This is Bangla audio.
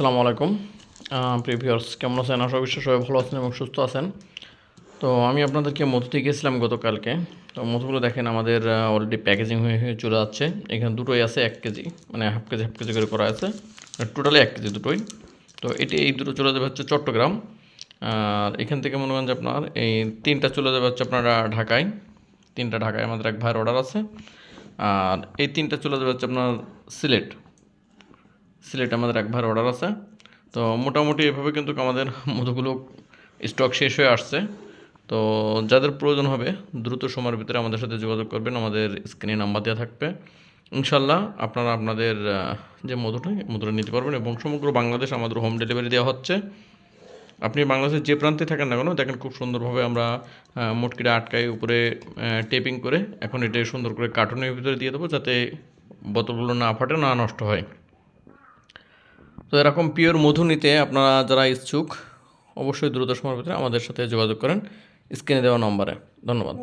আসসালামু আলাইকুম প্রিয় ভিউয়ার্স, কেমন আছেন? আশা করি সবাই ভালো আছেন এবং সুস্থ আছেন। তো আমি আপনাদেরকে মধু দিয়ে গেছিলাম গতকালকে। তো মধুগুলো দেখেন আমাদের অলরেডি প্যাকেজিং হয়ে হয়ে চলে যাচ্ছে। এখানে দুটোই আছে 1 কেজি, মানে হাফ কেজি করে করা আছে। টোটালি 1 কেজি দুটোই। তো এই দুটো চলে যাবে হচ্ছে চট্টগ্রাম। আর এখান থেকে মনে করেন যে আপনার এই 3টা চলে যাবে হচ্ছে আপনার ঢাকায়। 3টা ঢাকায় আমাদের এক ভাইয়ের অর্ডার আছে। আর এই 3টা চলে যাবে হচ্ছে আপনার সিলেট। সিলেটে আমাদের এক ভাইয়ের অর্ডার আছে। তো মোটামুটি এভাবে কিন্তু আমাদের মধুগুলো স্টক শেষ হয়ে আসছে। তো যাদের প্রয়োজন হবে দ্রুত সময়ের ভিতরে আমাদের সাথে যোগাযোগ করবেন, আমাদের স্ক্রিনে নাম্বার দেওয়া থাকবে। ইনশাল্লাহ আপনারা আপনাদের যে মধুটা নিতে পারবেন এবং সমগ্র বাংলাদেশ আমাদের হোম ডেলিভারি দেওয়া হচ্ছে। আপনি বাংলাদেশের যে প্রান্তে থাকেন না কেন, দেখেন খুব সুন্দরভাবে আমরা মোটকিটা আটকায় উপরে টেপিং করে এখন এটা সুন্দর করে কার্টুনের ভিতরে দিয়ে দেবো, যাতে বোতলগুলো না ফাটে, না নষ্ট হয়। তো এরকম পিওর মধু নিতে আপনারা যারা ইচ্ছুক অবশ্যই দ্রুত সময়ের ভিতরে আমাদের সাথে যোগাযোগ করেন স্ক্রিনে দেওয়া নম্বরে। ধন্যবাদ।